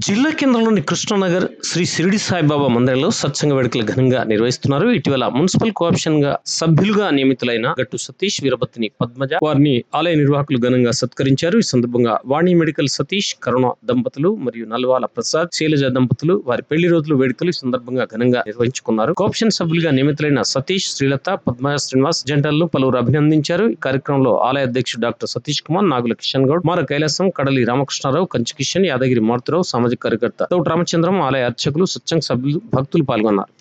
జిల్లా కేంద్రంలోని కృష్ణానగర్ శ్రీ షిరిడి సాయిబాబా మందిరంలో సత్సంగ వేడుకలు ఘనంగా నిర్వహిస్తున్నారు. ఇటీవల మున్సిపల్ కోఆప్షన్ గా సభ్యులుగా నియమితులైన గట్టు సతీష్, వీరభద్రిని పద్మజ వారిని ఆలయ నిర్వాహకులు ఘనంగా సత్కరించారు. ఈ సందర్భంగా వాణి మెడికల్ సతీష్, కరుణ దంపతులు మరియు నల్వాల ప్రసాద్, శైలజ దంపతులు వారి పెళ్లి రోజుల వేడుకలు ఈ సందర్భంగా ఘనంగా నిర్వహించుకున్నారు. కోఆప్షన్ సభ్యులుగా నియమితులైన సతీష్, శ్రీలత, పద్మజ, శ్రీనివాస్ జంటలను పలువురు అభినందించారు. ఈ కార్యక్రమంలో ఆలయ అధ్యక్షుడు డాక్టర్ సతీష్ కుమార్, నాగుల కిషన్ గౌడ్, మార కైలాసం, కడలి రామకృష్ణారావు, కంచి కిషన్, యాదగిరి మారుతిరావు, సామాజిక కార్యకర్త తోట రామచంద్రం, ఆలయ అర్చకులు, సత్సంగ సభ్యులు, భక్తులు పాల్గొన్నారు.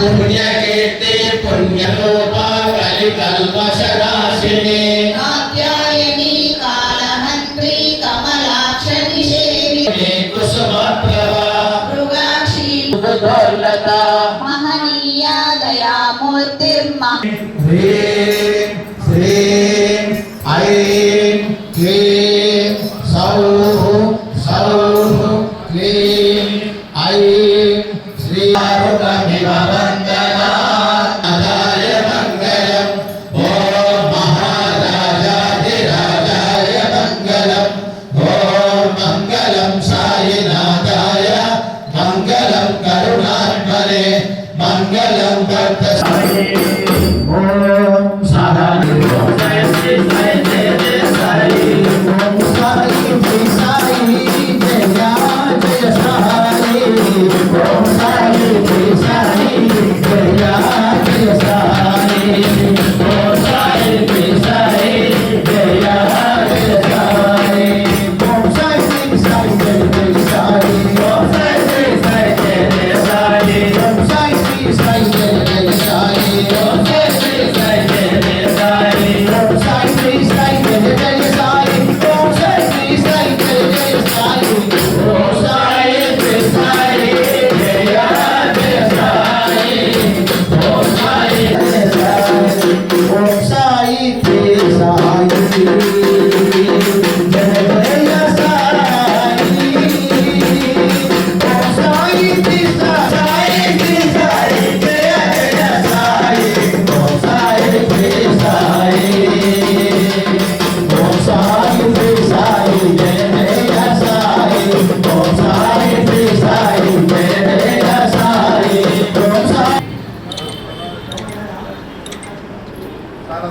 పుణ్యకీర్తి పుణ్యరూపా కలికల్పశరాశిని కాత్యాయని కాళహంత్రి కమలాక్షని సేవిని కుసుమప్రభా మృగాక్షి ఉదోల్లత మహనీయ దయామూర్తిర్మ హ్రీం శ్రీం ఐం క్లీం సౌః సౌః క్లీం ఐం శ్రీ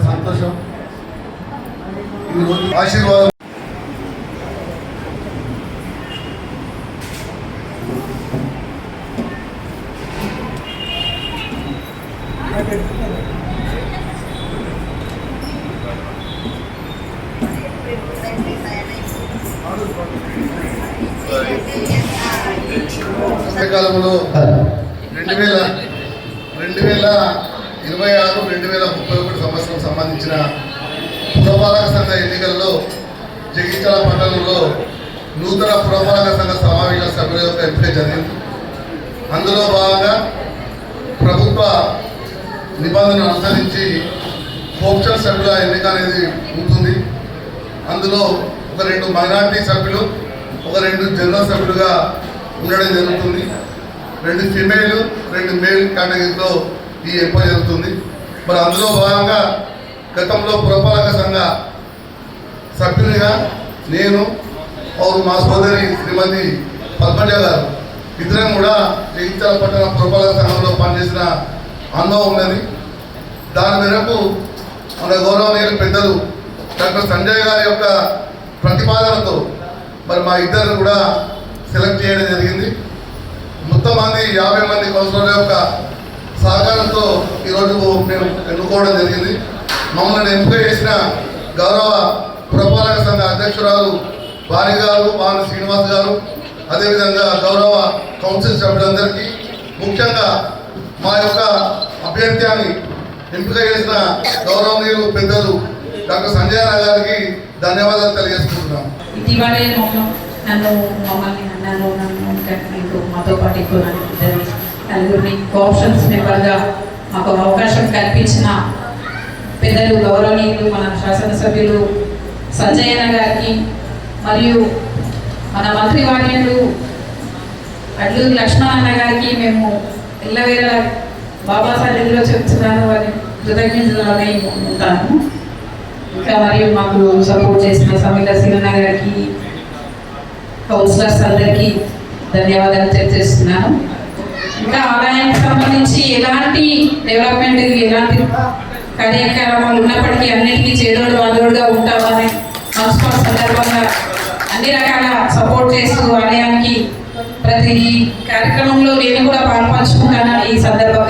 సంతోషం. ఆశీర్వాదం. కాలంలో 2026-2031 సంవత్సరం సంబంధించిన పురపాలక సంఘ ఎన్నికల్లో జగిత్యాల పట్టణంలో నూతన పురపాలక సంఘ సమావేశ సభ్యుల యొక్క ఎంపిక జరిగింది. అందులో భాగంగా ప్రభుత్వ నిబంధనలు అనుసరించి కోఆప్షన్ సభ్యుల ఎన్నిక అనేది ఉంటుంది. అందులో ఒక 2 మైనారిటీ సభ్యులు, ఒక 2 జనరల్ సభ్యులుగా ఉండడం జరుగుతుంది. 2 ఫిమేల్, 2 మేల్ కేటగిరీలో ఈ ఎంపిక జరుగుతుంది. మరి అందులో భాగంగా గతంలో పురపాలక సంఘ సభ్యునిగా నేను మా సోదరి శ్రీమతి పద్మజ గారు ఇద్దరం కూడా జగిత్యాల పట్టణ పురపాలక సంఘంలో పనిచేసిన అనుభవం ఉన్నది. దాని మేరకు మన గౌరవనీయులు పెద్దలు డాక్టర్ సంజయ్ గారి యొక్క ప్రతిపాదనతో మరి మా ఇద్దరు కూడా సెలెక్ట్ చేయడం జరిగింది. మొత్తం మంది 50 మంది కౌన్సిలర్ల యొక్క సహకారంతో ఈరోజు మేము ఎన్నుకోవడం జరిగింది. మమ్మల్ని ఎంపిక చేసిన గౌరవ పురపాలక సంఘ అధ్యక్షురాలు వాణి గారు, వాణి శ్రీనివాస్ గారు, అదేవిధంగా గౌరవ కౌన్సిల్ సభ్యులందరికీ, ముఖ్యంగా మా యొక్క అభ్యర్థ్యాన్ని ఎంపిక చేసిన గౌరవనీయులు పెద్దలు డాక్టర్ సంజయ్ గారికి ధన్యవాదాలు తెలియజేసుకుంటున్నాం. ఇటీవలే నన్ను మాతో పాటు ఎక్కువ నలుగురిని కోఆప్షన్స్ మెంబర్గా మాకు అవకాశం కల్పించిన పెద్దలు గౌరవనీయులు మన శాసనసభ్యులు సంజయ్ అన్న గారికి మరియు మన మంత్రివర్యులు అడ్లూరి లక్ష్మణ్ అన్న గారికి మేము ఎల్లవేళ బాబాసాహెబ్లో చెప్తున్నాను అని కృతజ్ఞతలోనే ఉంటాను. ఇంకా మరియు మాకు సపోర్ట్ చేసిన సమీర సింగన్న గారికి, కౌన్సిలర్స్ అందరికీ ధన్యవాదాలు తెలియజేస్తున్నాను. ఇంకా ఆలయానికి సంబంధించి ఎలాంటి డెవలప్మెంట్, ఎలాంటి కార్యక్రమాలు ఉన్నప్పటికీ అన్నిటికీ చేదోడు వాదోడుగా ఉంటామని మున్సిపల్ సందర్భంగా అన్ని రకాల సపోర్ట్ చేస్తూ ఆలయానికి ప్రతి కార్యక్రమంలో నేను కూడా పాల్పంచుకుంటానని ఈ సందర్భంగా